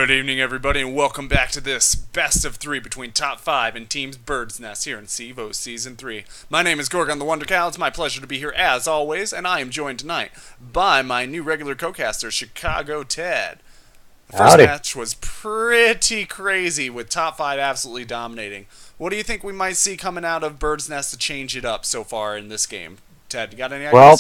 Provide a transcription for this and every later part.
Good evening, everybody, and welcome back to this best of three between Top 5 and Teams Bird's Nest here in CEVO Season 3. My name is Gorgon the Wonder Cow. It's my pleasure to be here as always, and I am joined tonight by my new regular co-caster, Chicago Ted. The first match was pretty crazy with Top 5 absolutely dominating. What do you think we might see coming out of Bird's Nest to change it up so far in this game? Ted, you got any ideas? Well,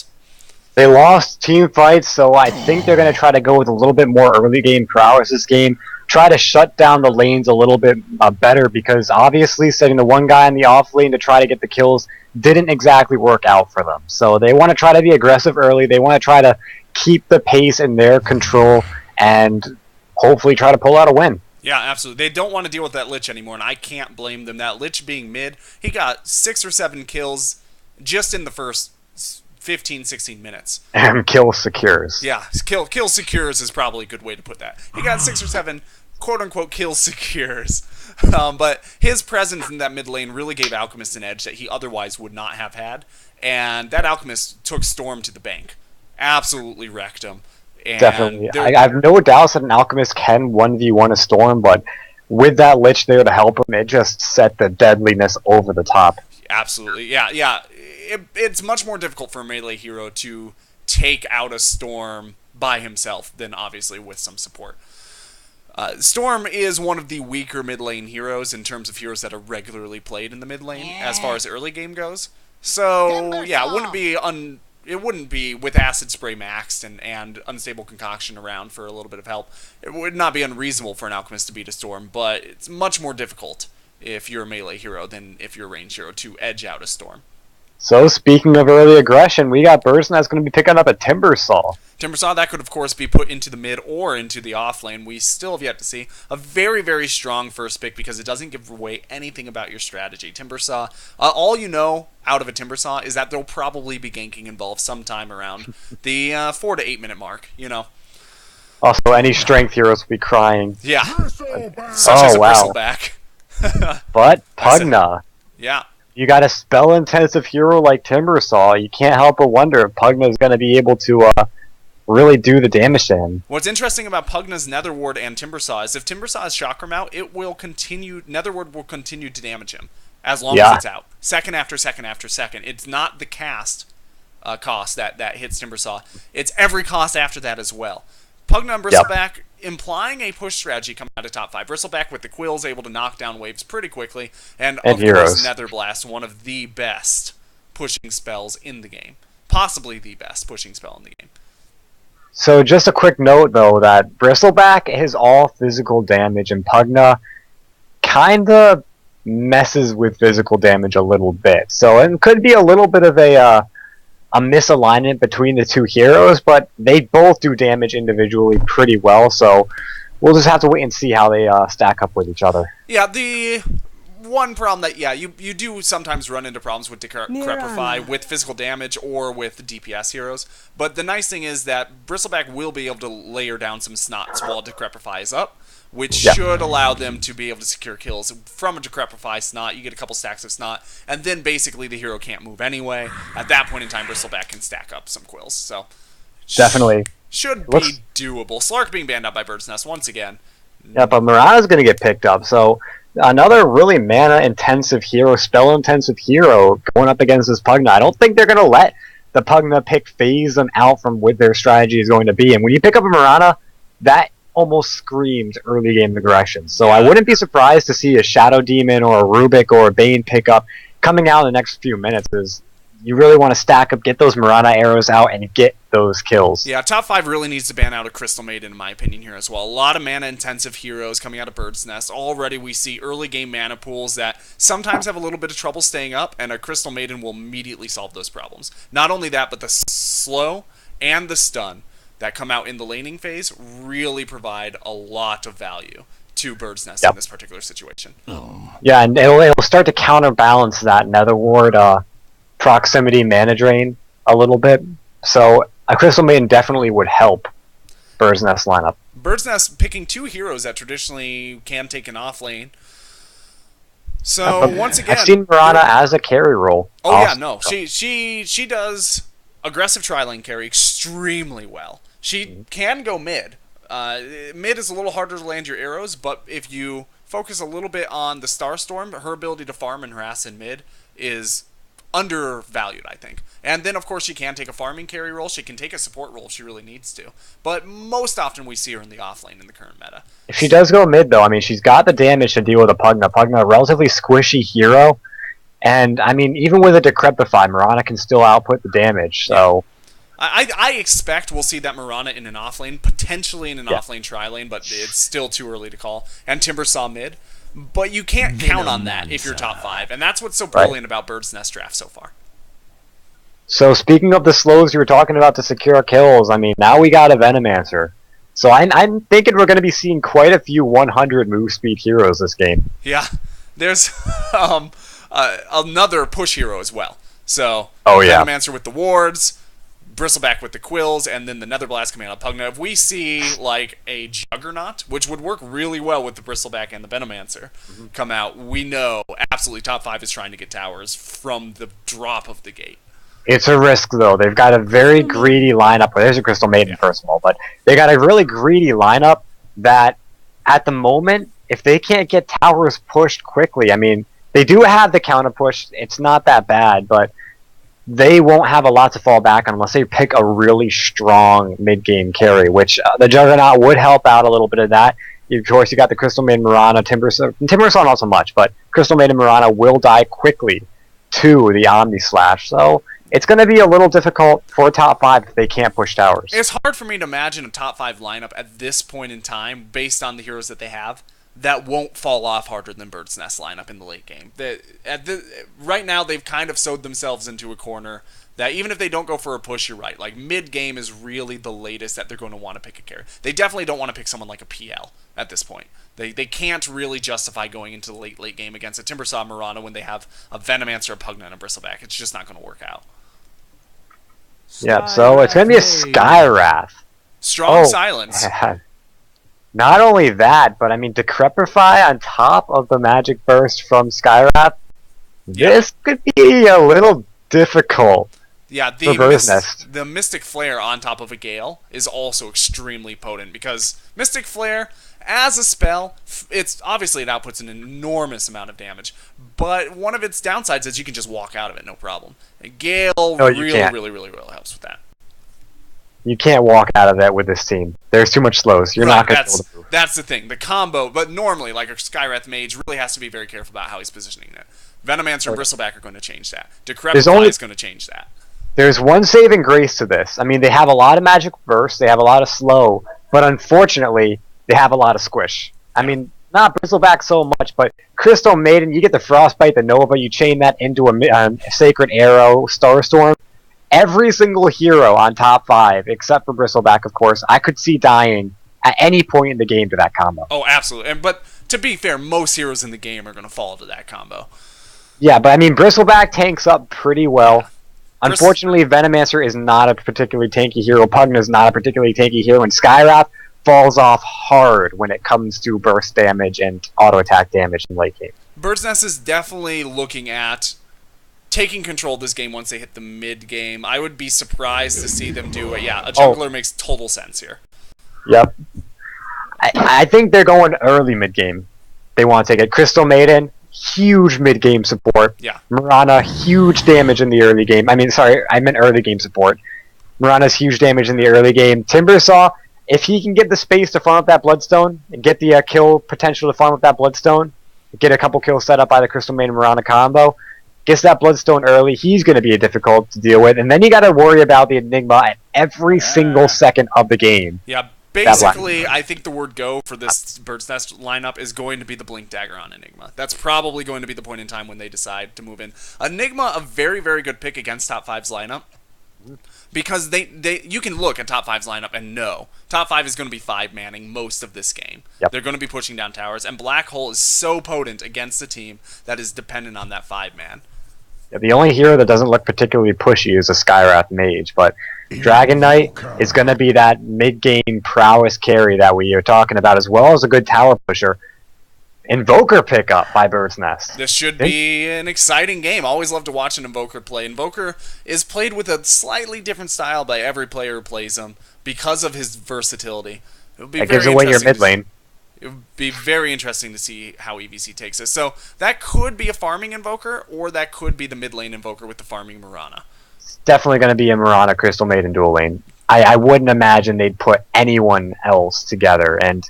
they lost team fights, so I think they're going to try to go with a little bit more early game prowess this game. Try to shut down the lanes a little bit better, because obviously setting the one guy in the off lane to try to get the kills didn't exactly work out for them. So they want to try to be aggressive early. They want to try to keep the pace in their control and hopefully try to pull out a win. Yeah, absolutely. They don't want to deal with that Lich anymore, and I can't blame them. That Lich being mid, he got 6 or 7 kills just in the first 15, 16 minutes. And kill secures. Yeah, kill secures is probably a good way to put that. He got 6 or 7 quote-unquote kill secures. But his presence in that mid lane really gave Alchemist an edge that he otherwise would not have had. And that Alchemist took Storm to the bank. Absolutely wrecked him. And definitely. I have no doubts that an Alchemist can 1v1 a Storm, but with that Lich there to help him, it just set the deadliness over the top. Absolutely. Yeah. It's much more difficult for a melee hero to take out a Storm by himself than obviously with some support. Storm is one of the weaker mid lane heroes in terms of heroes that are regularly played in the mid lane as far as early game goes. So yeah, it wouldn't be with Acid Spray maxed and Unstable Concoction around for a little bit of help. It would not be unreasonable for an Alchemist to beat a Storm, but it's much more difficult if you're a melee hero than if you're a ranged hero to edge out a Storm. So speaking of early aggression, we got Burson that's going to be picking up a Timbersaw. Timbersaw, that could of course be put into the mid or into the off lane. We still have yet to see. A very, very strong first pick because it doesn't give away anything about your strategy. Timbersaw, all you know out of a Timbersaw is that there'll probably be ganking involved sometime around the 4 to 8 minute mark, you know. Also, any strength heroes will be crying. Yeah, such as a Bristleback. But Pugna. Yeah. You got a spell-intensive hero like Timbersaw. You can't help but wonder if Pugna is going to be able to really do the damage to him. What's interesting about Pugna's Nether Ward and Timbersaw is if Timbersaw is Chakram out, it will continue. Nether Ward will continue to damage him as long as it's out. Second after second after second. It's not the cast cost that hits Timbersaw. It's every cost after that as well. Pugna and Bristleback implying a push strategy coming out of top 5. Bristleback with the Quills able to knock down waves pretty quickly. And of course, Nether Blast, one of the best pushing spells in the game. Possibly the best pushing spell in the game. So just a quick note, though, that Bristleback is all physical damage, and Pugna kind of messes with physical damage a little bit. So it could be a little bit of a misalignment between the two heroes, but they both do damage individually pretty well, so we'll just have to wait and see how they stack up with each other. Yeah, the one problem that, you do sometimes run into problems with Decrepify with physical damage or with DPS heroes, but the nice thing is that Bristleback will be able to layer down some snots while Decrepify is up, which should allow them to be able to secure kills. From a Decrepify snot, you get a couple stacks of snot, and then basically the hero can't move anyway. At that point in time, Bristleback can stack up some quills. So definitely. Should be doable. Slark being banned out by Bird's Nest once again. Yeah, but Mirana's going to get picked up, so another really mana-intensive hero, spell-intensive hero going up against this Pugna. I don't think they're going to let the Pugna pick phase them out from what their strategy is going to be. And when you pick up a Mirana, that almost screams early game aggression. So I wouldn't be surprised to see a Shadow Demon or a Rubik or a Bane pickup coming out in the next few minutes. Is you really want to stack up, get those Mirana arrows out, and get those kills. Yeah, top 5 really needs to ban out a Crystal Maiden, in my opinion, here as well. A lot of mana-intensive heroes coming out of Bird's Nest. Already we see early game mana pools that sometimes have a little bit of trouble staying up, and a Crystal Maiden will immediately solve those problems. Not only that, but the slow and the stun that come out in the laning phase really provide a lot of value to Bird's Nest in this particular situation. Yeah, and it'll start to counterbalance that Nether Ward proximity mana drain a little bit. So a Crystal Maiden definitely would help Bird's Nest lineup. Bird's Nest picking 2 heroes that traditionally can take an off lane. So once again, I've seen Mirana as a carry role. Oh also. Yeah, no, she does aggressive tri-lane carry extremely well. She can go mid. Mid is a little harder to land your arrows, but if you focus a little bit on the Starstorm, her ability to farm and harass in mid is undervalued, I think. And then, of course, she can take a farming carry role. She can take a support role if she really needs to. But most often we see her in the offlane in the current meta. If she does go mid, though, I mean, she's got the damage to deal with a Pugna. Pugna, a relatively squishy hero. And, I mean, even with a Decrepify, Mirana can still output the damage, so... I expect we'll see that Mirana in an offlane, potentially in an offlane tri-lane, but it's still too early to call. And Timbersaw mid. But you can't count on that if you're top 5. And that's what's so brilliant about Bird's Nest draft so far. So speaking of the slows you were talking about to secure kills, I mean, now we got a Venomancer. So I'm thinking we're going to be seeing quite a few 100 move speed heroes this game. Yeah. There's another push hero as well. So, Venomancer with the wards, Bristleback with the quills, and then the Netherblast coming out of Pugna. If we see like a Juggernaut, which would work really well with the Bristleback and the Venomancer, come out, we know absolutely top 5 is trying to get towers from the drop of the gate. It's a risk, though. They've got a very greedy lineup. Well, there's a Crystal Maiden, first of all, but they got a really greedy lineup that, at the moment, if they can't get towers pushed quickly, I mean, they do have the counter push. It's not that bad, but they won't have a lot to fall back on unless they pick a really strong mid-game carry, which the Juggernaut would help out a little bit of that. Of course, you got the Crystal Maiden Mirana, Timbersaw not so much, but Crystal Maiden Mirana will die quickly to the Omni Slash, so it's going to be a little difficult for top 5 if they can't push towers. It's hard for me to imagine a top 5 lineup at this point in time, based on the heroes that they have, that won't fall off harder than Bird's Nest lineup in the late game. Right now, they've kind of sewed themselves into a corner that even if they don't go for a push, you're right. Like, mid-game is really the latest that they're going to want to pick a carry. They definitely don't want to pick someone like a PL at this point. They can't really justify going into the late game against a Timbersaw Mirana when they have a Venomancer, a Pugna, and a Bristleback. It's just not going to work out. Yeah, so it's going to be a Skywrath. Strong silence. Man. Not only that, but I mean, Decrepify on top of the Magic Burst from Skywrath, this could be a little difficult. Yeah, the Mystic Flare on top of a Gale is also extremely potent because Mystic Flare, as a spell, obviously it outputs an enormous amount of damage, but one of its downsides is you can just walk out of it, no problem. Gale really helps with that. You can't walk out of that with this team. There's too much slows. You're not going to be able to move. That's the thing. The combo, but normally, like a Skywrath Mage really has to be very careful about how he's positioning it. Venomancer and Bristleback are going to change that. Decrepify is going to change that. There's one saving grace to this. I mean, they have a lot of Magic Burst, they have a lot of slow, but unfortunately, they have a lot of squish. I mean, not Bristleback so much, but Crystal Maiden, you get the Frostbite, the Nova, you chain that into a Sacred Arrow, Starstorm. Every single hero on top 5, except for Bristleback, of course, I could see dying at any point in the game to that combo. Oh, absolutely. But to be fair, most heroes in the game are going to fall to that combo. Yeah, but I mean, Bristleback tanks up pretty well. Unfortunately, Venomancer is not a particularly tanky hero. Pugna is not a particularly tanky hero. And Skywrath falls off hard when it comes to burst damage and auto-attack damage in late game. Bird's Nest is definitely looking at taking control of this game once they hit the mid-game. I would be surprised to see them do it. Yeah, a jungler makes total sense here. Yep. I think they're going early mid-game. They want to take it. Crystal Maiden, huge mid-game support. Yeah. Mirana, huge damage in the early game. I meant early game support. Mirana's huge damage in the early game. Timbersaw, if he can get the space to farm up that Bloodstone, and get the kill potential to farm up that Bloodstone, get a couple kills set up by the Crystal Maiden Mirana combo, gets that Bloodstone early, he's going to be difficult to deal with. And then you got to worry about the Enigma at every single second of the game. Yeah, basically, I think the word go for this Bird's Nest lineup is going to be the Blink Dagger on Enigma. That's probably going to be the point in time when they decide to move in. Enigma, a very, very good pick against Top 5's lineup. Because you can look at Top 5's lineup and know Top 5 is going to be 5-manning most of this game. Yep. They're going to be pushing down towers, and Black Hole is so potent against a team that is dependent on that 5-man. Yeah, the only hero that doesn't look particularly pushy is a Skywrath Mage, but Dragon Knight is going to be that mid-game prowess carry that we are talking about, as well as a good tower pusher. Invoker pickup by Bird's Nest. This should be an exciting game. Always love to watch an Invoker play. Invoker is played with a slightly different style by every player who plays him because of his versatility. It'll be That very gives away your interesting mid lane. It would be very interesting to see how EVC takes this. So that could be a farming invoker, or that could be the mid lane invoker with the farming Mirana. It's definitely going to be a Mirana Crystal Maiden dual lane. I wouldn't imagine they'd put anyone else together, and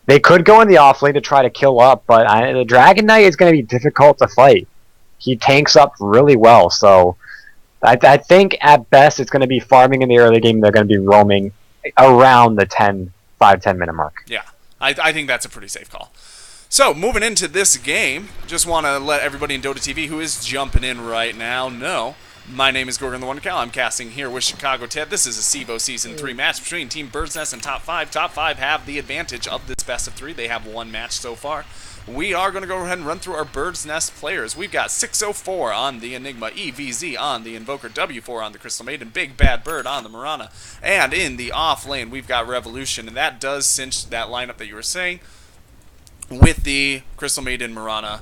they could go in the off lane to try to kill up, but the Dragon Knight is going to be difficult to fight. He tanks up really well, so I think at best it's going to be farming in the early game. They're going to be roaming around the 5-10 minute mark. Yeah, I think that's a pretty safe call. So, moving into this game, just want to let everybody in Dota TV who is jumping in right now know, my name is Gorgon the Wonder Cow. I'm casting here with Chicago Ted. This is a CEVO Season 3 match between Team Bird's Nest and Top 5. Top 5 have the advantage of this best of 3. They have one match so far. We are going to go ahead and run through our Bird's Nest players. We've got 604 on the Enigma, EVZ on the Invoker, W4 on the Crystal Maiden, Big Bad Bird on the Mirana, and in the off lane we've got Revolution, and that does cinch that lineup that you were saying with the Crystal Maiden Mirana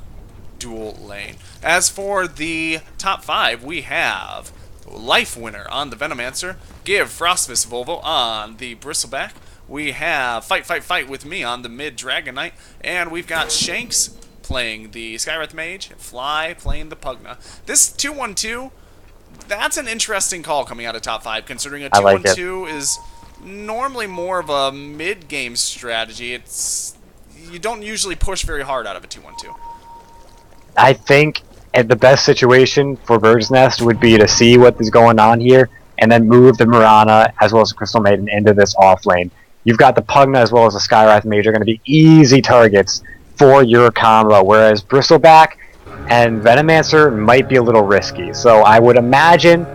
dual lane. As for the top 5, we have Life Winner on the Venomancer, Give Frostfist Volvo on the Bristleback. We have Fight, Fight, Fight with me on the mid Dragon Knight, and we've got Shanks playing the Skywrath Mage, Fly playing the Pugna. This 2-1-2, that's an interesting call coming out of top 5, considering a 2-1-2 is normally more of a mid-game strategy. You don't usually push very hard out of a 2-1-2. I think the best situation for Bird's Nest would be to see what is going on here, and then move the Mirana as well as the Crystal Maiden into this off lane. You've got the Pugna as well as the Skywrath Mage are going to be easy targets for your combo, whereas Bristleback and Venomancer might be a little risky. So I would imagine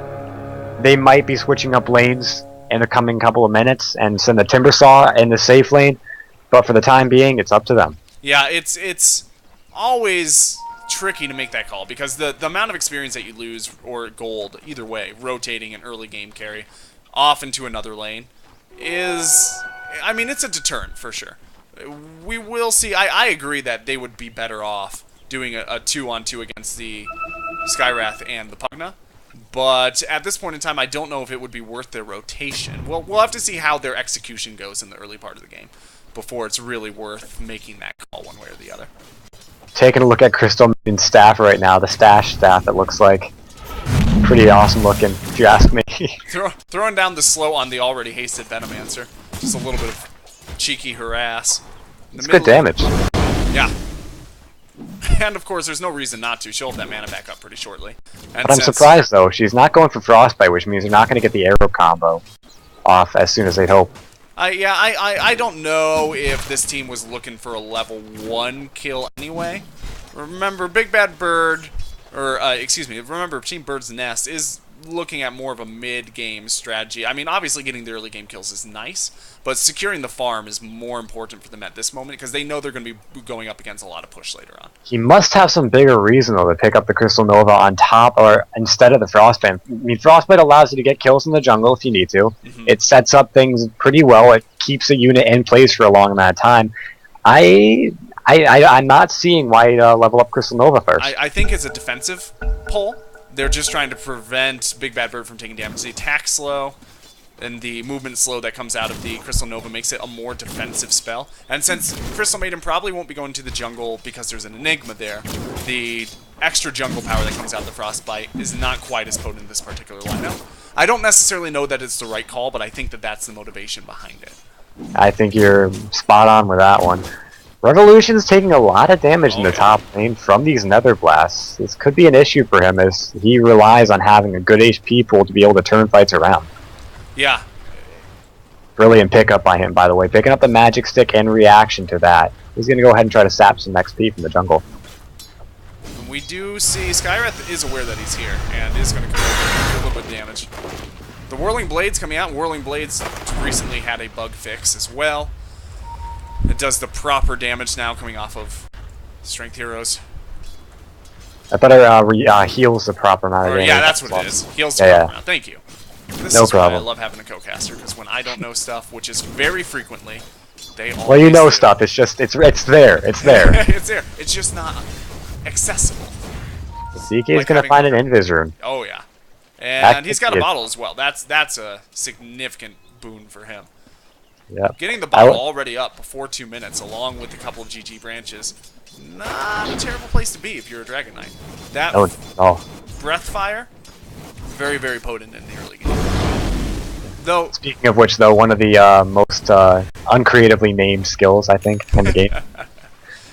they might be switching up lanes in the coming couple of minutes and send the Timbersaw in the safe lane, but for the time being, it's up to them. Yeah, it's always tricky to make that call, because the amount of experience that you lose, or gold, either way, rotating an early game carry off into another lane is, I mean, it's a deterrent for sure. We will see. I agree that they would be better off doing a 2-on-2 against the Skywrath and the Pugna, but at this point in time, I don't know if it would be worth their rotation. We'll have to see how their execution goes in the early part of the game before it's really worth making that call one way or the other. Taking a look at Crystal Maiden's staff right now, the stash staff, it looks like pretty awesome looking, if you ask me. Throwing down the slow on the already hasted Venomancer. Just a little bit of cheeky harass. It's good damage. Yeah. And of course, there's no reason not to. She'll have that mana back up pretty shortly. And but I'm surprised, though. She's not going for Frostbite, which means they're not going to get the arrow combo off as soon as they'd hope. I don't know if this team was looking for a level 1 kill anyway. Remember, Big Bad Bird, or excuse me, remember Team Bird's Nest is looking at more of a mid-game strategy. I mean, obviously getting the early game kills is nice, but securing the farm is more important for them at this moment, because they know they're going to be going up against a lot of push later on. He must have some bigger reason, though, to pick up the Crystal Nova on top or instead of the Frostbite. I mean, Frostbite allows you to get kills in the jungle if you need to. It sets up things pretty well. It keeps a unit in place for a long amount of time. I'm not seeing why level up Crystal Nova first. I think it's a defensive pull. They're just trying to prevent Big Bad Bird from taking damage. The attack slow and the movement slow that comes out of the Crystal Nova makes it a more defensive spell. And since Crystal Maiden probably won't be going to the jungle because there's an Enigma there, the extra jungle power that comes out of the Frostbite is not quite as potent in this particular lineup. I don't necessarily know that it's the right call, but I think that that's the motivation behind it. I think you're spot on with that one. Revolution's taking a lot of damage in the top lane from these Nether Blasts. This could be an issue for him as he relies on having a good HP pool to be able to turn fights around. Yeah. Brilliant pickup by him, by the way. Picking up the magic stick in reaction to that. He's going to go ahead and try to sap some XP from the jungle. We do see Skywrath is aware that he's here and is going to come over and do a little bit of damage. The Whirling Blades coming out. Whirling Blades recently had a bug fix as well. It does the proper damage now coming off of Strength Heroes. I thought it heals the proper amount of damage. Yeah, that's what it is. Heals the proper amount. Thank you. This is problem. why I love having a co-caster, because when I don't know stuff, which is very frequently, they always well, you know do. stuff. It's just it's there. It's there. It's there. It's just not accessible. CK is going to find an invis room. Oh yeah, and he's got a bottle as well. That's a significant boon for him. Yep. Getting the bottle already up before 2 minutes, along with a couple of GG branches, not a terrible place to be if you're a Dragon Knight. That breath fire, very, very potent in the early game. Though, speaking of which, though, one of the most uncreatively named skills, I think, in the game.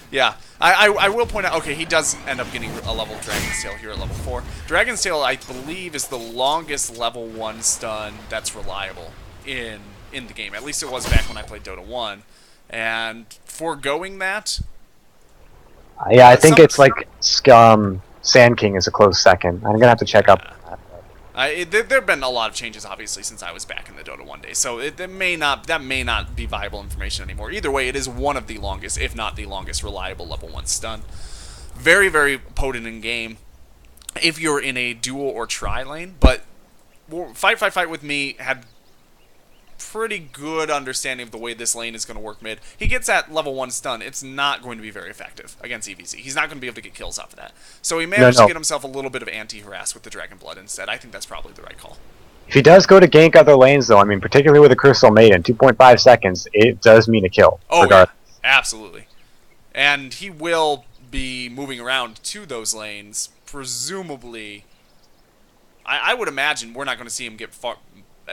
Yeah, I will point out, okay, he does end up getting a level of Dragon's Tail here at level 4. Dragon's Tail, I believe, is the longest level 1 stun that's reliable in the game. At least it was back when I played Dota 1. And foregoing that... yeah, I think it's like Sand King is a close second. I'm going to have to check up. There have been a lot of changes, obviously, since I was back in the Dota 1 days, so that may not be viable information anymore. Either way, it is one of the longest, if not the longest, reliable level 1 stun. Very, very potent in game if you're in a dual or tri lane, but Fight with me had pretty good understanding of the way this lane is going to work mid. He gets that level 1 stun. It's not going to be very effective against EVZ. He's not going to be able to get kills off of that. So he managed to get himself a little bit of anti-harass with the Dragon Blood instead. I think that's probably the right call. If he does go to gank other lanes, though, I mean, particularly with a Crystal Maiden, 2.5 seconds, it does mean a kill. Oh, yeah, absolutely. And he will be moving around to those lanes, presumably. I would imagine we're not going to see him get far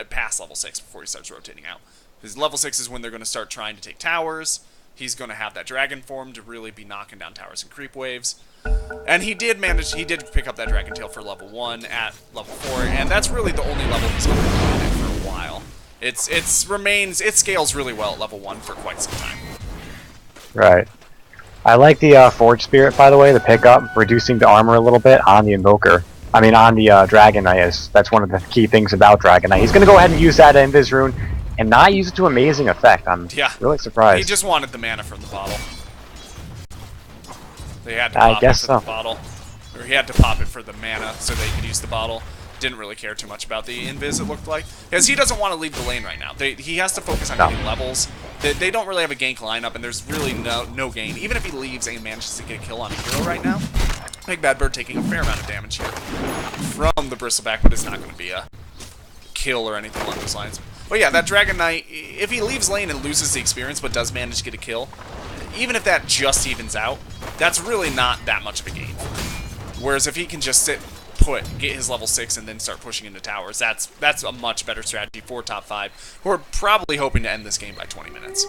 past level 6 before he starts rotating out. Because level 6 is when they're going to start trying to take towers. He's going to have that dragon form to really be knocking down towers and creep waves. And he did pick up that Dragon Tail for level 1 at level 4, and that's really the only level he's going to be at for a while. It scales really well at level 1 for quite some time. Right. I like the Forge Spirit, by the way, the pickup, reducing the armor a little bit on the Invoker. I mean, on the Dragon Knight. That's one of the key things about Dragon Knight. He's going to go ahead and use that Invis Rune and not use it to amazing effect. I'm really surprised. He just wanted the mana from the bottle. They had to pop it for the bottle. Or he had to pop it for the mana so they could use the bottle. Didn't really care too much about the Invis, it looked like. Because he doesn't want to leave the lane right now. He has to focus on getting levels. They don't really have a gank lineup, and there's really no gain. Even if he leaves and manages to get a kill on a hero right now, Big Bad Bird taking a fair amount of damage here from the Bristleback, but it's not going to be a kill or anything along those lines. But yeah, that Dragon Knight, if he leaves lane and loses the experience but does manage to get a kill, even if that just evens out, that's really not that much of a gain. Whereas if he can just sit put, get his level 6, and then start pushing into towers, that's a much better strategy for top 5, who are probably hoping to end this game by 20 minutes.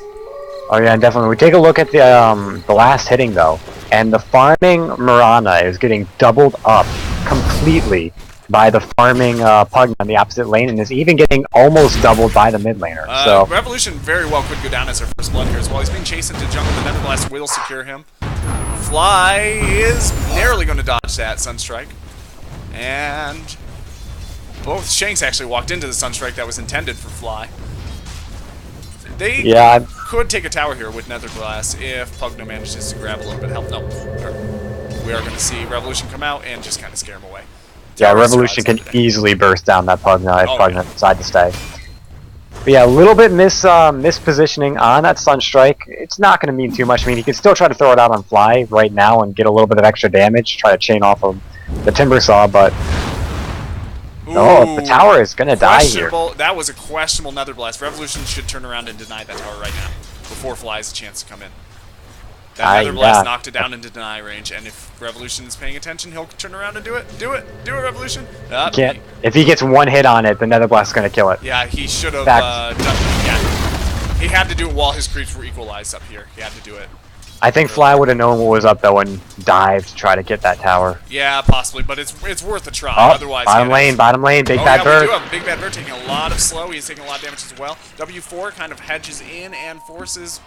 Oh yeah, definitely. We take a look at the last hitting, though, and the farming Mirana is getting doubled up completely by the farming Pug on the opposite lane, and is even getting almost doubled by the mid laner. So Revolution very well could go down as our first blood here as well. He's being chased into jungle. The Netherblast will secure him. Fly is narrowly going to dodge that Sunstrike. And both Shanks actually walked into the Sunstrike that was intended for Fly. They could take a tower here with Netherblast if Pugna manages to grab a little bit of health. No, we are going to see Revolution come out and just kind of scare him away. Yeah, Revolution can easily burst down that Pugna if Pugna decide to stay. But yeah, a little bit mispositioning on that Sunstrike. It's not going to mean too much. I mean, he can still try to throw it out on Fly right now and get a little bit of extra damage, try to chain off of the Timber Saw, but the tower is going to die here. That was a questionable Netherblast. Revolution should turn around and deny that tower right now before Fly has a chance to come in. That Netherblast knocked it down into deny range, and if Revolution is paying attention, he'll turn around and do it. Do it, Revolution. If he gets one hit on it, the Netherblast is going to kill it. Yeah, he should have done it. Yeah. He had to do it while his creeps were equalized up here. He had to do it. I think Fly would have known what was up, though, and dived to try to get that tower. Yeah, possibly, but it's worth a try. Otherwise, bottom lane, Big Bad Bird. We do have Big Bad Bird taking a lot of slow. He's taking a lot of damage as well. W4 kind of hedges in and forces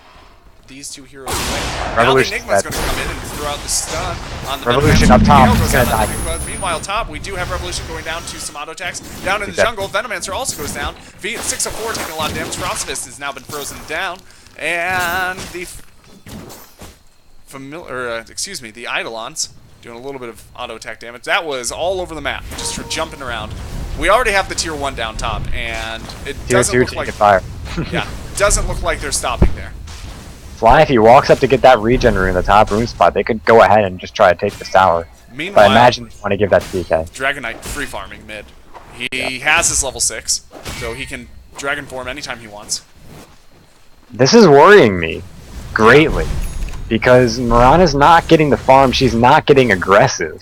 these two heroes away. Revolution. Now the Enigma's going to come in and throw out the stun on the Revolution up top. He's going to die. Meanwhile, top, we do have Revolution going down to some auto attacks. Down in the jungle, Venomancer also goes down. V at 604 taking a lot of damage. Frostivist has now been frozen down. And the the Eidolons doing a little bit of auto attack damage. That was all over the map, just for jumping around. We already have the tier 1 down top, and it doesn't look like fire. yeah, doesn't look like they're stopping there. Fly, if he walks up to get that regen rune in the top room spot, they could go ahead and just try to take this tower. Meanwhile, but I imagine they want to give that to DK. Dragon Knight free farming mid. He has his level 6, so he can Dragon Form anytime he wants. This is worrying me greatly because Mirana's not getting the farm. She's not getting aggressive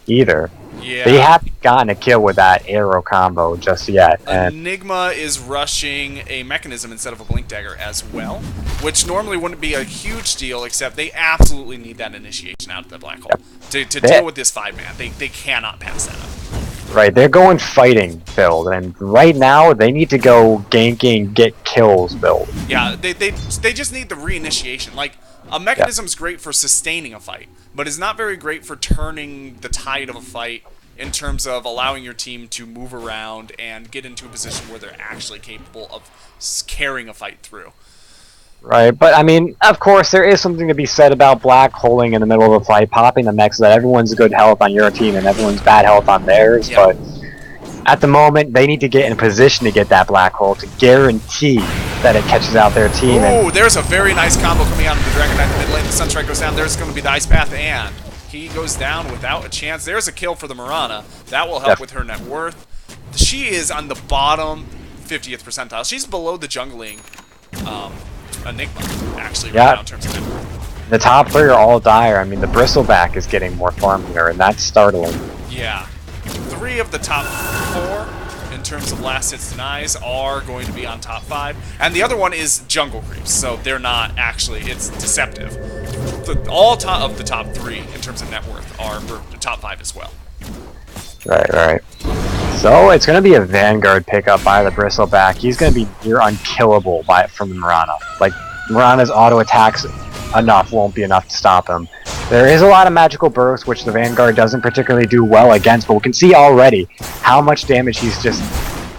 either. Yeah. They haven't gotten a kill with that arrow combo just yet. And Enigma is rushing a mechanism instead of a blink dagger as well, which normally wouldn't be a huge deal, except they absolutely need that initiation out of the black hole to deal with this 5-man. They cannot pass that up. Right, they're going fighting build, and right now they need to go ganking, get kills build. Yeah, they just need the reinitiation. Like, a mechanism's great for sustaining a fight, but is not very great for turning the tide of a fight in terms of allowing your team to move around and get into a position where they're actually capable of carrying a fight through. Right, but I mean, of course, there is something to be said about black holing in the middle of a fight, popping the mech so that everyone's good health on your team and everyone's bad health on theirs, but at the moment, they need to get in position to get that black hole to guarantee that it catches out their team. Oh, there's a very nice combo coming out of the Dragon Knight in the mid lane. The Sunstrike goes down. There's going to be the Ice Path, and he goes down without a chance. There's a kill for the Mirana. That will help with her net worth. She is on the bottom 50th percentile. She's below the jungling Enigma, actually, right now in terms of net worth. The top three are all dire. I mean, the Bristleback is getting more farm here, and that's startling. Yeah. 3 of the top 4 in terms of last hits denies are going to be on top 5, and the other one is jungle creeps, so they're not actually, it's deceptive. All of the top 3 in terms of net worth are top 5 as well. Right. So it's going to be a Vanguard pickup by the Bristleback. He's going to be near unkillable from the Mirana. Like, Mirana's auto attacks won't be enough to stop him. There is a lot of magical bursts, which the Vanguard doesn't particularly do well against, but we can see already how much damage he's just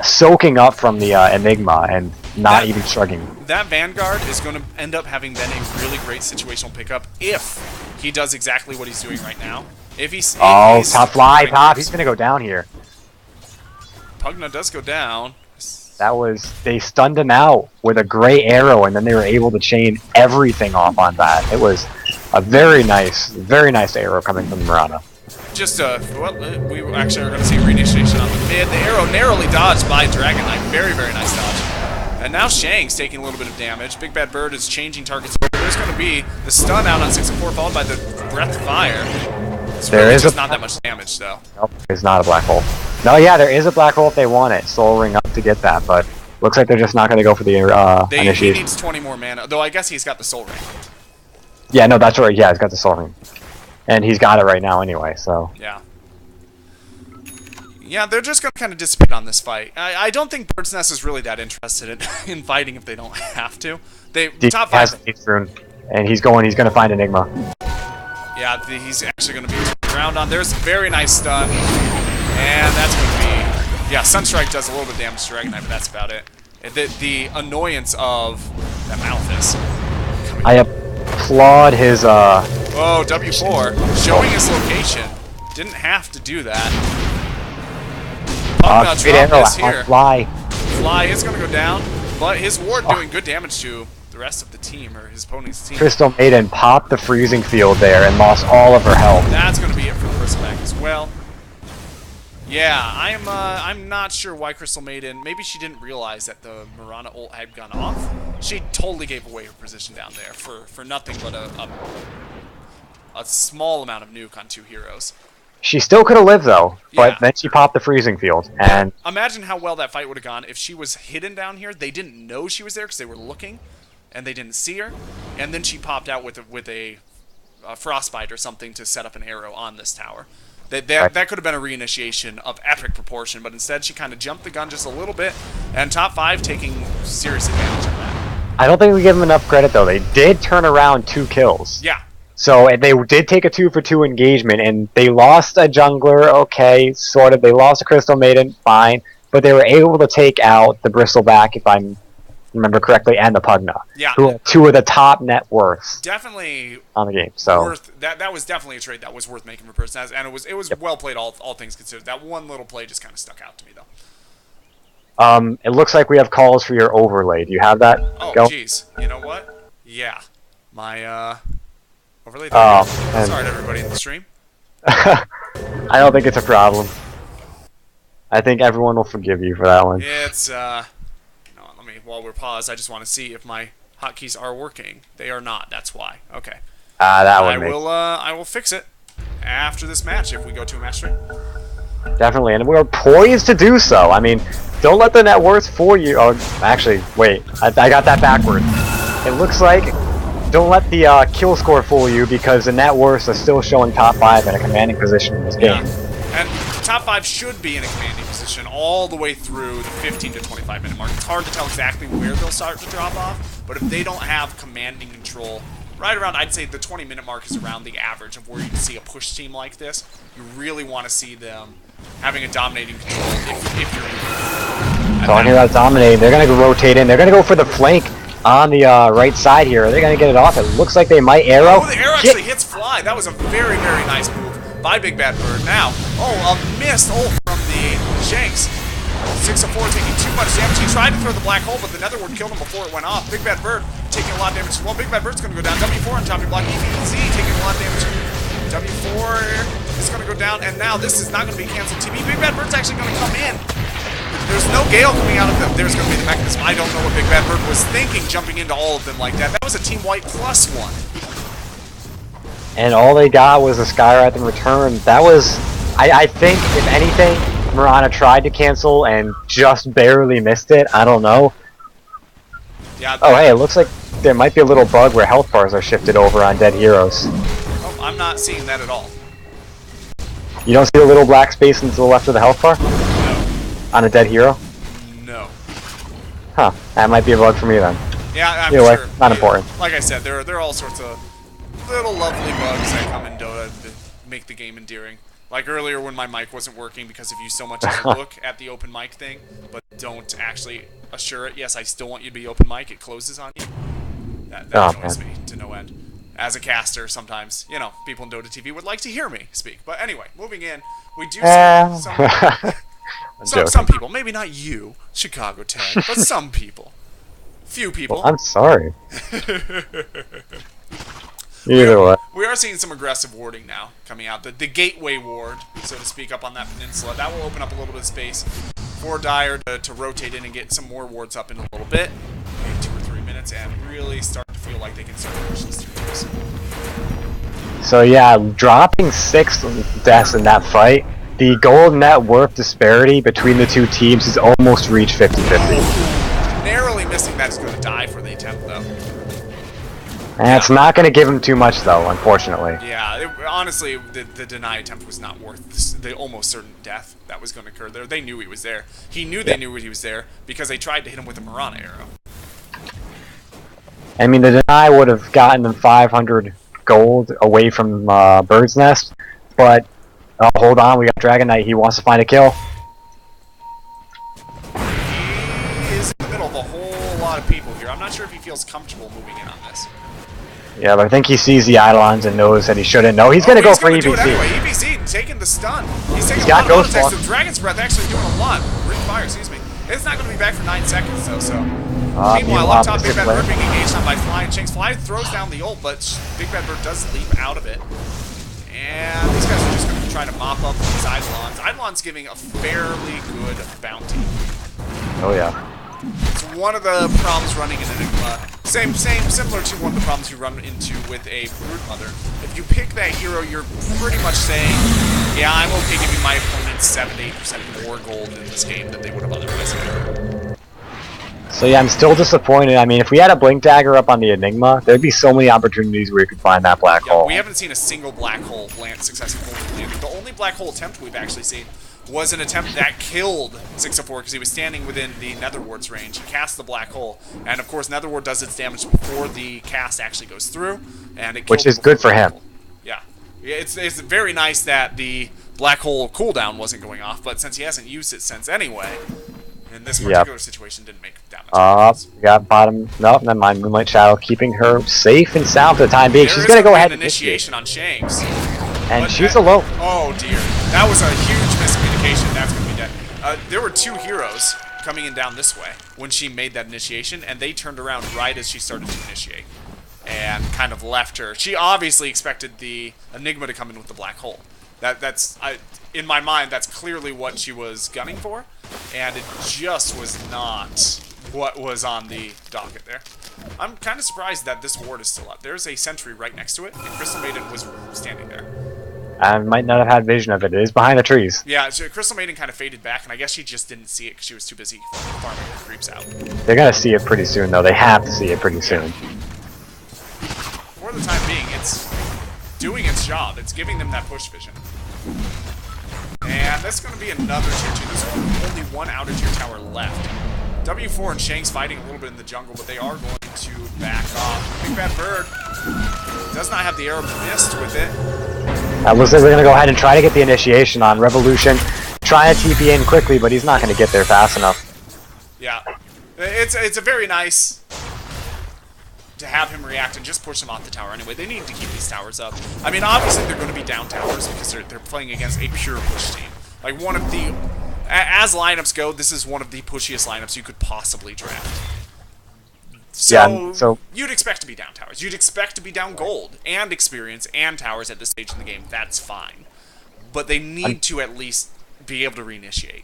soaking up from the Enigma and not even shrugging. That Vanguard is going to end up having been a really great situational pickup if he does exactly what he's doing right now. If he's top fly, Pop. He's going to go down here. Pugna does go down. They stunned him out with a gray arrow, and then they were able to chain everything off on that. It was a very nice arrow coming from Mirana. Just, we actually are going to see reinitiation on the mid. The arrow narrowly dodged by Dragon Knight. Very, very nice dodge. And now Shang's taking a little bit of damage. Big Bad Bird is changing targets. There's going to be the stun out on 6 and 4, followed by the Breath of Fire. There is just not that much damage, though. Nope, it's not a black hole. No, yeah, there is a black hole if they want it. Soul Ring up to get that, but looks like they're just not going to go for the initiation. He needs 20 more mana, though I guess he's got the Soul Ring. Yeah, no, that's right. Yeah, he's got the Soul Ring. And he's got it right now anyway, so... Yeah. Yeah, they're just going to kind of dissipate on this fight. I don't think Bird's Nest is really that interested in fighting if they don't have to. Top 5... And he's going to find Enigma. Yeah, he's actually going to be ground on. There's a very nice stun. And that's going to be... Yeah, Sunstrike does a little bit of damage to Dragon Knight, but that's about it. The annoyance of that Malthus. I applaud his... Oh, W4. Showing his location. Didn't have to do that. Pugna dropped this here. Fly is going to go down, but his ward doing good damage to the rest of the team, or his opponent's team. Crystal Maiden popped the freezing field there and lost all of her health. That's going to be it for the Bristleback as well. Yeah, I'm not sure why Crystal Maiden, maybe she didn't realize that the Mirana ult had gone off. She totally gave away her position down there for nothing but a small amount of nuke on 2 heroes. She still could have lived though, but then she popped the freezing field. And imagine how well that fight would have gone if she was hidden down here. They didn't know she was there because they were looking, and they didn't see her. And then she popped out with a frostbite or something to set up an arrow on this tower. That could have been a reinitiation of epic proportion, but instead she kind of jumped the gun just a little bit, and top 5 taking serious advantage of that. I don't think we give them enough credit though. They did turn around 2 kills. Yeah. So they did take a 2-for-2 engagement, and they lost a jungler, okay, sort of. They lost a Crystal Maiden, fine, but they were able to take out the Bristleback, if I remember correctly, and the Pugna, who are 2 of the top net worths. Definitely on the game. So that was definitely a trade that was worth making for person, and it was well played, all things considered. That one little play just kind of stuck out to me though. It looks like we have calls for your overlay. Do you have that? Oh, jeez. You know what? Yeah, my overlay. Sorry to everybody in the stream. I don't think it's a problem. I think everyone will forgive you for that one. It's while we're paused, I just want to see if my hotkeys are working. They are not. That's why. Okay. That one makes I will fix it after this match if we go to a match 3. definitely, and we're poised to do so. I mean, don't let the net worth fool you. Oh, actually, wait, I got that backwards. It looks like don't let the kill score fool you because the net worths are still showing top 5 in a commanding position in this game. Yeah. And the top 5 should be in a commanding position all the way through the 15 to 25 minute mark. It's hard to tell exactly where they'll start to drop off, but if they don't have commanding control, right around, I'd say the 20-minute mark is around the average of where you see a push team like this. You really want to see them having a dominating control if you're Talking about dominating, they're going to rotate in. They're going to go for the flank on the right side here. Are they going to get it off? It looks like they might arrow. Oh, the arrow actually hits Fly. That was a very, very nice move by Big Bad Bird. Now, a missed ult from the Shanks. 6 of 4 taking too much damage. He tried to throw the black hole, but the Netherward killed him before it went off. Big Bad Bird taking a lot of damage as well. Big Bad Bird's going to go down. W4 on top of block. EVZ taking a lot of damage. W4 is going to go down, and now this is not going to be canceled TV. Big Bad Bird's actually going to come in. There's no Gale coming out of them. There's going to be the mechanism. I don't know what Big Bad Bird was thinking jumping into all of them like that. That was a Team White +1. And all they got was a Skywrath in return. That was, I think, if anything, Mirana tried to cancel and just barely missed it. I don't know. Yeah. Oh, hey, it looks like there might be a little bug where health bars are shifted over on dead heroes. Oh, I'm not seeing that at all. You don't see a little black space to the left of the health bar? No. On a dead hero? No. Huh. That might be a bug for me then. Yeah, I'm Anyway, sure. not important. Like I said, there are all sorts of little lovely bugs that come in Dota that make the game endearing. Like earlier when my mic wasn't working because if you so much as look at the open mic thing, but don't actually assure it, yes, I still want you to be open mic, it closes on you. That annoys me to no end. As a caster, sometimes, you know, people in Dota TV would like to hear me speak. But anyway, moving in, we do see some people, maybe not you, Chicago Tag, but some people. Few people. Well, I'm sorry. Either way. We are seeing some aggressive warding now coming out. The gateway ward, so to speak, up on that peninsula. That will open up a little bit of space for Dire to rotate in and get some more wards up in a little bit. Maybe 2 or 3 minutes and really start to feel like they can start to push these 3 games. So yeah, dropping 6 deaths in that fight, the gold net worth disparity between the two teams has almost reached 50-50. Narrowly missing that's going to die for the attempt, though. And it's not going to give him too much, though, unfortunately. Yeah, honestly, the deny attempt was not worth the almost certain death that was going to occur there. They knew he was there. He knew they knew he was there because they tried to hit him with a Mirana arrow. I mean, the deny would have gotten them 500 gold away from Bird's Nest, but hold on, we got Dragon Knight. He wants to find a kill. He is in the middle of a whole lot of people here. I'm not sure if he feels comfortable moving in on this. Yeah, but I think he sees the Eidolons and knows that he shouldn't. No, he's going to go for EBC. Anyway. EBC taking the stun. He's taking a got lot of Ghost attacks. The Dragon's Breath actually doing a lot. Ring Fire, excuse me. It's not going to be back for 9 seconds, though, so... Meanwhile, up top, Big Bad Bird being engaged on by Fly and Shanks. Fly throws down the ult, but Big Bad Bird does leap out of it. And these guys are just going to try to mop up these Eidolons. Eidolon's giving a fairly good bounty. Oh, yeah. It's one of the problems running in Enigma. Similar to one of the problems you run into with a Broodmother. If you pick that hero, you're pretty much saying, yeah, I'm okay giving my opponent 7-8% more gold in this game than they would have otherwise given. So yeah, I'm still disappointed. I mean, if we had a Blink Dagger up on the Enigma, there'd be so many opportunities where you could find that black hole. We haven't seen a single black hole land successfully. The only black hole attempt we've actually seen was an attempt that killed 604 because he was standing within the Netherward's range. He cast the black hole, and of course Netherward does its damage before the cast actually goes through, and it which is good for him. Yeah, it's very nice that the black hole cooldown wasn't going off, but since he hasn't used it since anyway, in this particular situation, didn't make that much difference. We got bottom. Nope, never mind. Moonlight Shadow keeping her safe and sound for the time being. She's gonna go ahead and initiation on Shanks. And she's alone. Oh dear, that was a huge miscommunication. That's gonna be dead. There were 2 heroes coming in down this way when she made that initiation, and they turned around right as she started to initiate, and kind of left her. She obviously expected the Enigma to come in with the black hole. That's in my mind, that's clearly what she was gunning for, and it just was not what was on the docket there. I'm kind of surprised that this ward is still up. There's a sentry right next to it, and Crystal Maiden was standing there. I might not have had vision of it. It is behind the trees. Yeah, so Crystal Maiden kind of faded back, and I guess she just didn't see it because she was too busy farming her creeps out. They're going to see it pretty soon, though. They have to see it pretty soon. For the time being, it's doing its job. It's giving them that push vision. And that's going to be another tier 2. There's only one outer tier tower left. W4 and Shanks fighting a little bit in the jungle, but they are going to back off. Big Bad Bird does not have the arrow mist with it. Looks like they're going to go ahead and try to get the initiation on Revolution. Trying to TP in quickly, but he's not going to get there fast enough. Yeah. It's a very nice to have him react and just push him off the tower anyway. They need to keep these towers up. I mean, obviously they're going to be down towers because they're playing against a pure push team. Like, one of the... As lineups go, this is one of the pushiest lineups you could possibly draft. So you'd expect to be down towers. You'd expect to be down gold and experience and towers at this stage in the game. That's fine. But they need to at least be able to reinitiate.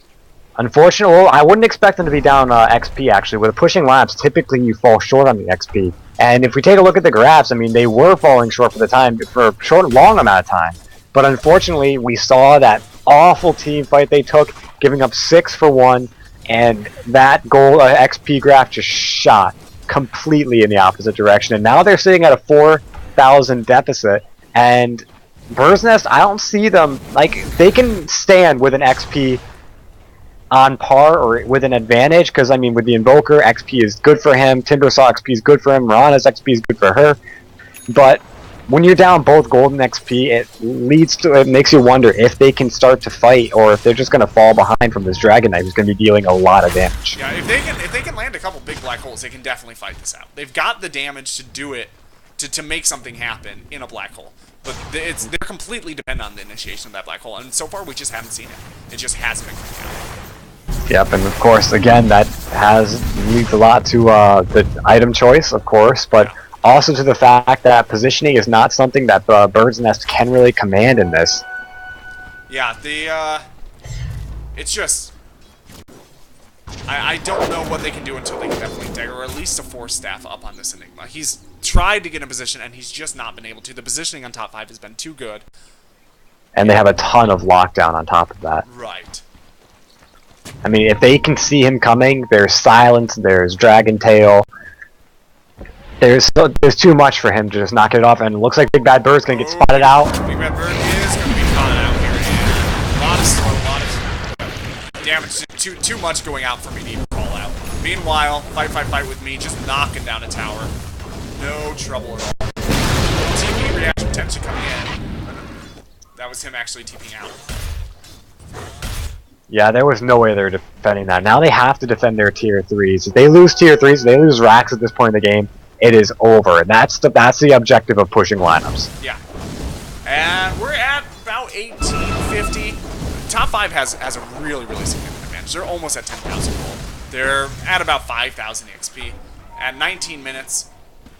Unfortunately, well, I wouldn't expect them to be down XP, actually. With pushing laps, typically you fall short on the XP. And if we take a look at the graphs, I mean, they were falling short for a long amount of time. But unfortunately, we saw that awful team fight they took, giving up 6 for 1, and that goal XP graph just shot completely in the opposite direction. And now they're sitting at a 4,000 deficit, and Bird's Nest, I don't see them, like, they can stand with an XP on par or with an advantage, because, I mean, with the Invoker, XP is good for him, Timbersaw XP is good for him, Mirana's XP is good for her, but when you're down both gold and XP, it makes you wonder if they can start to fight, or if they're just going to fall behind from this Dragon Knight, who's going to be dealing a lot of damage. Yeah, if they can land a couple big black holes, they can definitely fight this out. They've got the damage to do it, to make something happen in a black hole. But they're completely dependent on the initiation of that black hole, and so far we just haven't seen it. It just hasn't been coming out. Yep, and of course, again, that leads a lot to the item choice, of course, but also to the fact that positioning is not something that Bird's Nest can really command in this. Yeah, it's just... I don't know what they can do until they can definitely dagger, or at least a force staff up on this Enigma. He's tried to get in position, and he's just not been able to. The positioning on top 5 has been too good. And they have a ton of lockdown on top of that. Right. I mean, if they can see him coming, there's Silence, there's Dragon Tail. There's too much for him to just knock it off, and it looks like Big Bad Bird's going to get spotted out. Big Bad Bird is going to be caught out here, and a lot of slow, a lot of damage. Too much going out for me to even call out. Meanwhile, fight with me, just knocking down a tower. No trouble at all. TP reaction potentially coming in. That was him actually TPing out. Yeah, there was no way they were defending that. Now they have to defend their tier 3s. If they lose tier 3s, if they lose racks at this point in the game, it is over. And that's the objective of pushing lineups. Yeah. And we're at about 1850. Top 5 has a really, really significant advantage. They're almost at 10,000 gold. They're at about 5,000 XP. At 19 minutes,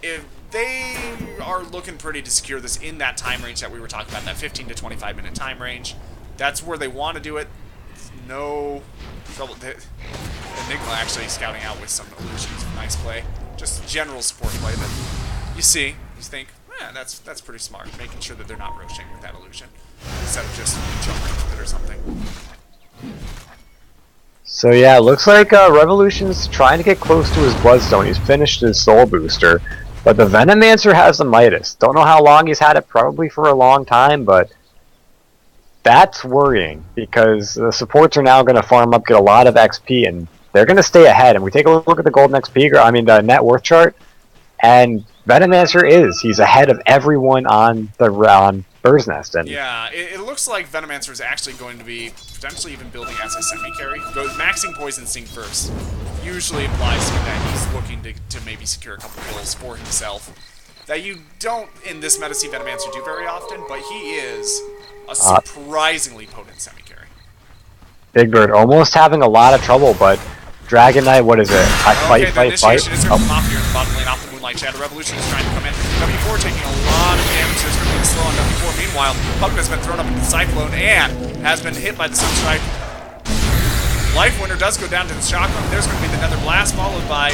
if they are looking pretty to secure this in that time range that we were talking about, that 15 to 25 minute time range, that's where they want to do it. No trouble. Enigma actually scouting out with some illusions. Nice play. Just general support play that you see. You think, yeah, that's pretty smart. Making sure that they're not roaching with that illusion instead of just jumping with it or something. So yeah, it looks like Revolution's trying to get close to his Bloodstone. He's finished his Soul Booster, but the Venomancer has the Midas. Don't know how long he's had it, probably for a long time, but that's worrying, because the supports are now going to farm up, get a lot of XP, and they're going to stay ahead. And we take a look at the golden XP, the net worth chart, and Venomancer he's ahead of everyone on Bird's Nest. And yeah, it looks like Venomancer is actually going to be potentially even building as a semi-carry. Maxing Poison Sting first usually implies to me that he's looking to maybe secure a couple kills for himself. That you don't, in this meta, see Venomancer do very often, but he is a surprisingly potent semi-carry. Big Bird almost having a lot of trouble, but Dragon Knight, what is it? Fight. Is going to come off here in the bottom lane, off the Moonlight Shadow. Revolution is trying to come in. W4 taking a lot of damage. There's going to be slow on W4. Meanwhile, Pugna has been thrown up into the Cyclone and has been hit by the Sunstrike. Life Winner does go down to the Chakram. There's going to be the Nether Blast, followed by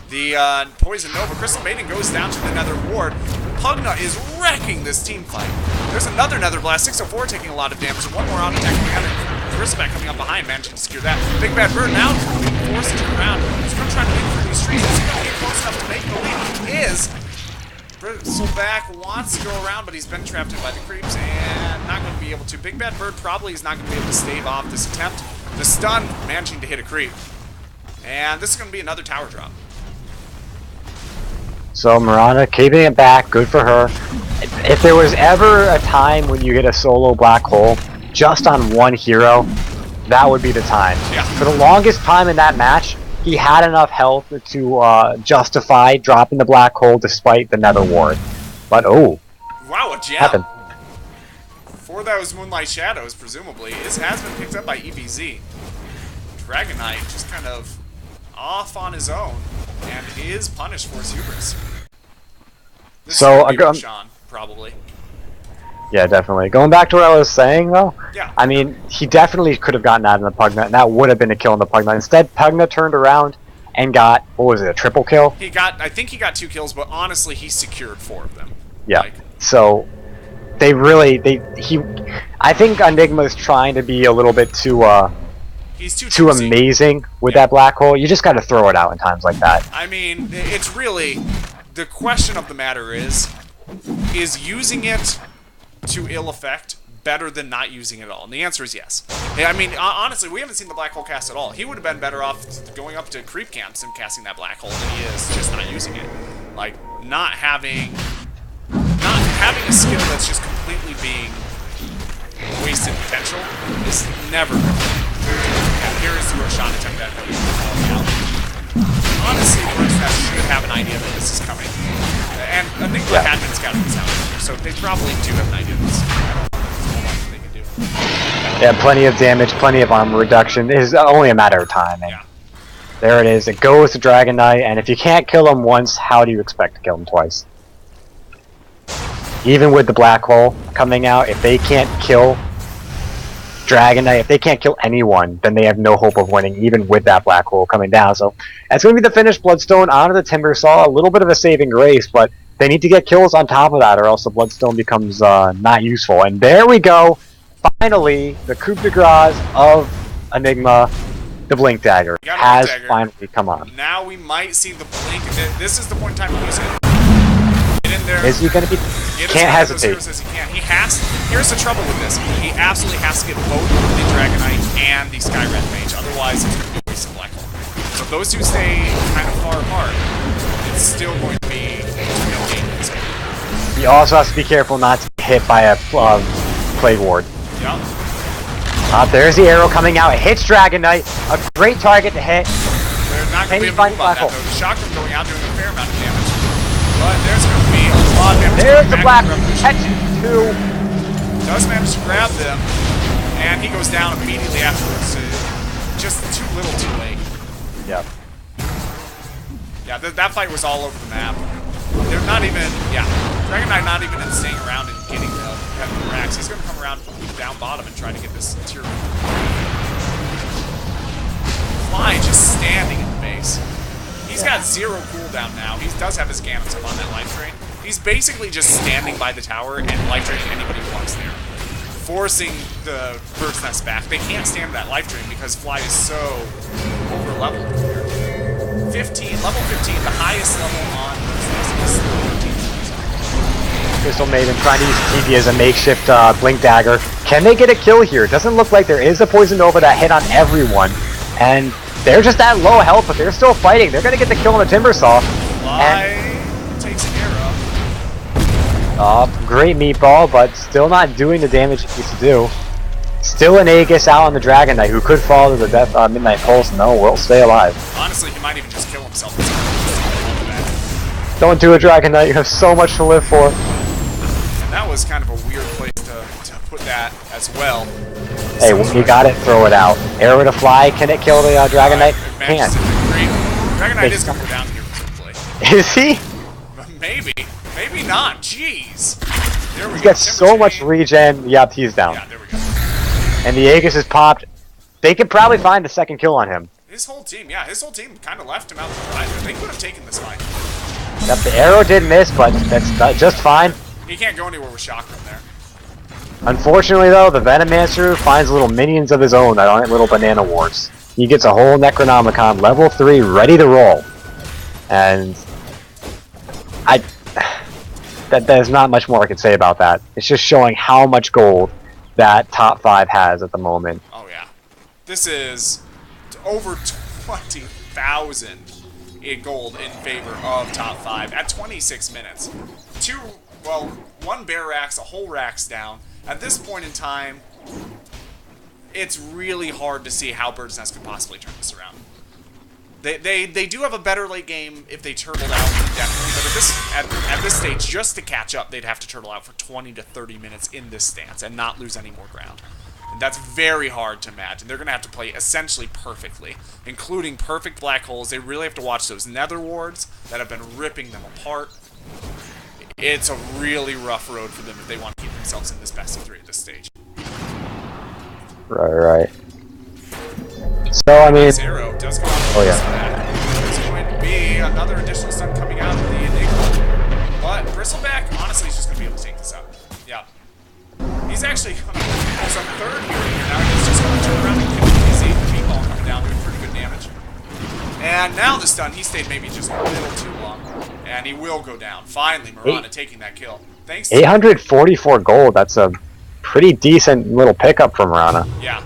The Poison Nova. Crystal Maiden goes down to the Nether Ward. Pugna is wrecking this team fight. There's another Nether Blast. 604 taking a lot of damage. And one more auto attack coming out. Crystalback coming up behind, managing to secure that. Big Bad Bird now being forced to turn around. He's going to try to lead through these trees. Is he going to get close enough to make the lead? He is. Crystalback wants to go around, but he's been trapped in by the creeps and not going to be able to. Big Bad Bird probably is not going to be able to stave off this attempt. The stun managing to hit a creep. And this is going to be another tower drop. So Miranda keeping it back, good for her. If there was ever a time when you get a solo black hole just on one hero, that would be the time. Yeah. For the longest time in that match, he had enough health to justify dropping the black hole despite the Nether Ward. But oh, wow, a gem. happened. For those Moonlight Shadows, presumably, this has been picked up by EBZ. Dragon Knight just kind of off on his own and is punished for his hubris. This So, is gonna be Sean, probably. Yeah, definitely. Going back to what I was saying, though, Yeah. I mean, he definitely could have gotten that in the Pugna, and that would have been a kill in the Pugna. Instead, Pugna turned around and got, what was it, a triple kill? I think he got 2 kills, but honestly, he secured 4 of them. Yeah. Like, So, I think Enigma's trying to be a little bit too he's too choosy. amazing with that black hole. You just got to throw it out in times like that. I mean, it's really, the question of the matter is using it to ill effect better than not using it at all? And the answer is yes. I mean, honestly, we haven't seen the black hole cast at all. He would have been better off going up to creep camps and casting that black hole than he is just not using it. Like, not having a skill that's just completely being wasted potential is never good. And here is the Roshan attempt that we call out. Honestly, the Roshan should have an idea that this is coming. And Enigma had been scouting this out earlier, so they probably do have an idea of this. I don't know if there's a whole lot that they can do. Yeah, plenty of damage, plenty of armor reduction. It is only a matter of time. And Yeah. there it is. It goes to Dragon Knight, and if you can't kill him once, how do you expect to kill him twice? Even with the black hole coming out, if they can't kill Dragon Knight, if they can't kill anyone, then they have no hope of winning, even with that black hole coming down. So that's going to be the finish. Bloodstone onto the Timbersaw, a little bit of a saving grace, but they need to get kills on top of that, or else the Bloodstone becomes not useful. And there we go. Finally, the coup de grace of Enigma, the Blink Dagger, has finally come on. Now we might see the blink. This is the point in time to use it. Get in there. Is he going to be? Can't hesitate. He has. Here's the trouble with this. He absolutely has to get both the Dragon Knight and the Sky Red Mage. Otherwise, it's going to be a waste of black hole. So if those two stay kind of far apart, it's still going to be no game. He also has to be careful not to get hit by a Plague Ward. Yep. There's the arrow coming out. It hits Dragon Knight. A great target to hit. They're not going to be able to move on that, though. The Chakram going out doing a fair amount of damage. But there's going to be a lot of damage. There's the black catches 2. Does manage to grab them, and he goes down immediately afterwards. Just too little too late. Yep. Yeah, that fight was all over the map. They're not even, Dragon Knight not even staying around and getting the heavy racks. He's going to come around down bottom and try to get this tier 1. Fly just standing in the base. He's got 0 cooldown now. He does have his Gambits up on that life drain. He's basically just standing by the tower and life draining anybody who walks there, forcing the Bird's Nest back. They can't stand that life drain because Fly is so over-leveled here. Level 15, the highest level on Bird's Nest is 13. Crystal Maiden trying to use TP as a makeshift Blink Dagger. Can they get a kill here? It doesn't look like there is a Poison Nova that hit on everyone. And they're just at low health, but they're still fighting. They're going to get the kill on the Timbersaw. Fly takes an arrow. Great meatball, but still not doing the damage it needs to do. Still an Aegis out on the Dragon Knight, who could fall to the death Midnight Pulse. No, will stay alive. Honestly, he might even just kill himself. Don't do it, Dragon Knight. You have so much to live for. And that was kind of a weird place to put that as well. Hey, when you got it, throw it out. Arrow to Fly. Can it kill the Dragon Knight? Can't. Dragon Knight is going to go down here, presumably. Is he? Maybe. Maybe not. Jeez. There we go. He's got so much regen. Yep, he's down. Yeah, there we go. And the Aegis is popped. They could probably find the second kill on him. His whole team kind of left him out to dry there. They could have taken this fight. Yep, the arrow did miss, but that's just fine. He can't go anywhere with shotgun there. Unfortunately, though, the Venomancer finds little minions of his own that aren't little banana warts. He gets a whole Necronomicon, level 3, ready to roll. And there's not much more I can say about that. It's just showing how much gold that top 5 has at the moment. Oh yeah, this is over 20,000 in gold in favor of top 5 at 26 minutes. One bear racks, a whole rack's down. At this point in time, it's really hard to see how Bird's Nest could possibly turn this around. They do have a better late game if they turtled out indefinitely, but at this stage, just to catch up, they'd have to turtle out for 20 to 30 minutes in this stance and not lose any more ground. And that's very hard to imagine. They're going to have to play essentially perfectly, including perfect black holes. They really have to watch those nether wards that have been ripping them apart. It's a really rough road for them if they want to keep themselves in this best of 3 at this stage. Right. So, I mean... This arrow does go on the There's going to be another additional stun coming out of the Enigma. But Bristleback, honestly, is just going to be able to take this out. Yeah. He's actually going to... There's a third hero here now. He's just going to turn around and kill him. You see the meatball coming down, doing pretty good damage. And now the stun, he stayed maybe just a little too long. And he will go down. Finally, Mirana taking that kill. Thanks to 844 gold. That's a pretty decent little pickup from Mirana. Yeah.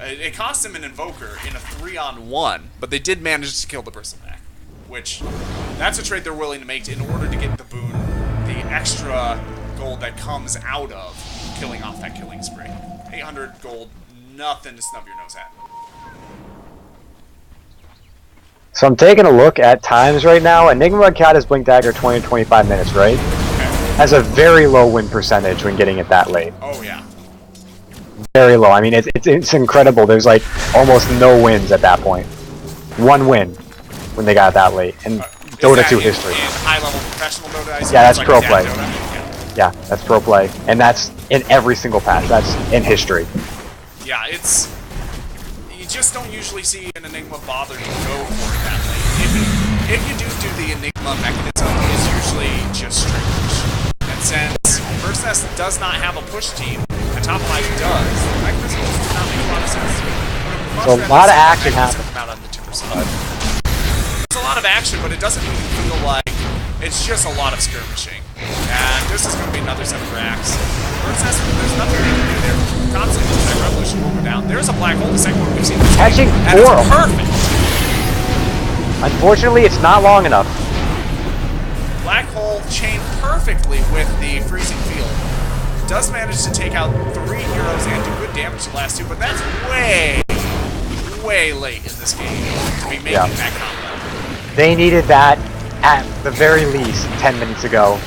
It cost him an Invoker in a 3-on-1, but they did manage to kill the Bristleback, which that's a trade they're willing to make in order to get the boon, the extra gold that comes out of killing off that killing spree. 800 gold, nothing to snub your nose at. So I'm taking a look at times right now. Enigma Cat has Blink Dagger 20 to 25 minutes, right? Okay. Has a very low win percentage when getting it that late. Oh, yeah. Very low. I mean, it's incredible. There's like almost no wins at that point. One win when they got it that late. And Dota 2 history. In high-level professional Dota? Yeah, that's pro play. Yeah, that's pro play. And that's in every single patch. That's in history. Yeah, it's... You just don't usually see an Enigma bother to go for it that late. If you do the Enigma mechanism, it's usually just straight push. And since Bird's Nest does not have a push team, and Top 5 does, the mechanism does not make a lot of sense. So a lot of action happens. It's a lot of action, but it doesn't feel like it's just a lot of skirmishing. And this is going to be another set of racks. Bird's Nest, there's nothing they can do there. Constantly, that Revolution will go down. There's a black hole, the second one we've seen. Catching 4. It's perfect. Unfortunately, it's not long enough. Black hole chained perfectly with the freezing field. Does manage to take out 3 heroes and do good damage to the last 2, but that's way late in this game to be making that combo. They needed that at the very least 10 minutes ago.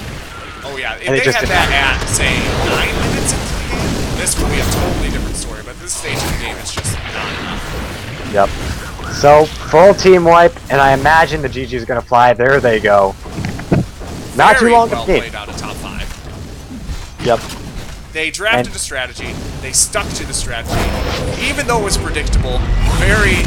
Oh yeah, if they had that at, say, 9 minutes into the game, this would be a totally different story, but this stage of the game is just not enough. Yep. So, full team wipe, and I imagine the GG is going to fly. There they go. Not too long well to game. Played out of top 5. Yep. They drafted a strategy. They stuck to the strategy. Even though it was predictable, very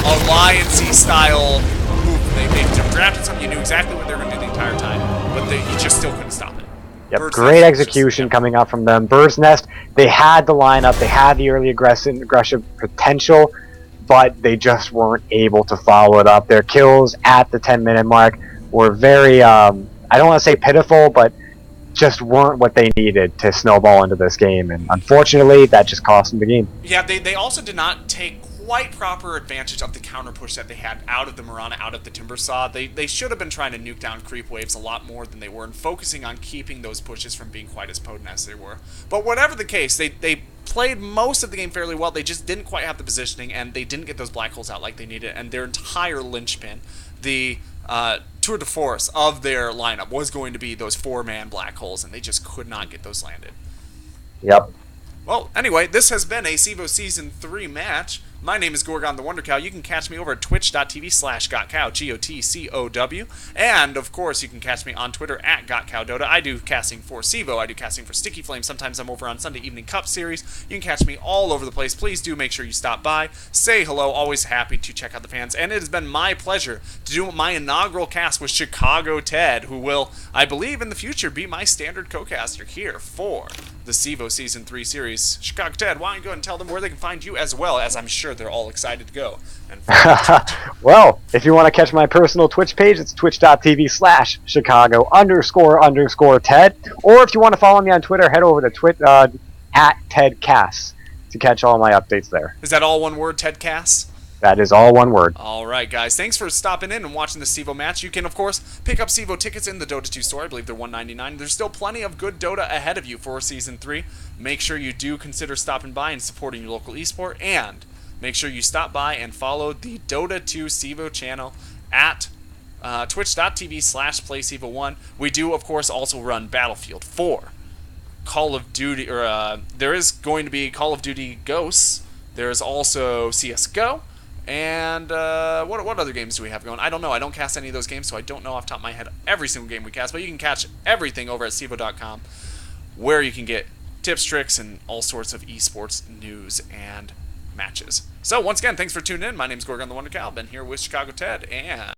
alliance-y style move they made. They drafted something, you knew exactly what they were going to do the entire time, but you just still couldn't stop it. Yep, great execution coming up from them. Bird's Nest, they had the lineup, they had the early aggressive potential, but they just weren't able to follow it up. Their kills at the 10-minute mark were very, I don't want to say pitiful, but just weren't what they needed to snowball into this game, and unfortunately, that just cost them the game. Yeah, they also did not take quite proper advantage of the counter push that they had out of the Mirana, out of the Timbersaw. They should have been trying to nuke down creep waves a lot more than they were, and focusing on keeping those pushes from being quite as potent as they were. But whatever the case, they played most of the game fairly well. They just didn't quite have the positioning, and they didn't get those black holes out like they needed, and their entire linchpin, the tour de force of their lineup, was going to be those 4-man black holes, and they just could not get those landed. Yep. Well, anyway, this has been a CEVO Season 3 match. My name is Gorgon the Wonder Cow. You can catch me over at twitch.tv/GotCow, GOTCOW. And, of course, you can catch me on Twitter at GotCowDota. I do casting for CEVO. I do casting for Sticky Flame. Sometimes I'm over on Sunday Evening Cup Series. You can catch me all over the place. Please do make sure you stop by. Say hello. Always happy to check out the fans. And it has been my pleasure to do my inaugural cast with Chicago Ted, who will, I believe, in the future be my standard co-caster here for the CEVO Season 3 series. Chicago Ted, why don't you go ahead and tell them where they can find you, as well as I'm sure they're all excited to go. And well, if you want to catch my personal Twitch page, it's twitch.tv/Chicago__Ted. Or if you want to follow me on Twitter, head over to at TedCass to catch all my updates there. Is that all one word, Ted Cass? That is all one word. All right, guys. Thanks for stopping in and watching the CEVO match. You can, of course, pick up CEVO tickets in the Dota 2 store. I believe they're $1.99. There's still plenty of good Dota ahead of you for Season 3. Make sure you do consider stopping by and supporting your local esport. And make sure you stop by and follow the Dota 2 CEVO channel at twitch.tv/PlayCEVO1. We do, of course, also run Battlefield 4, Call of Duty, there is going to be Call of Duty Ghosts. There's also CSGO. And what other games do we have going? I don't know. I don't cast any of those games, so I don't know off the top of my head every single game we cast. But you can catch everything over at CEVO.com, where you can get tips, tricks, and all sorts of esports news and matches. So once again, thanks for tuning in. My name's Gorgon the Wonder Cow. I've been here with Chicago Ted, and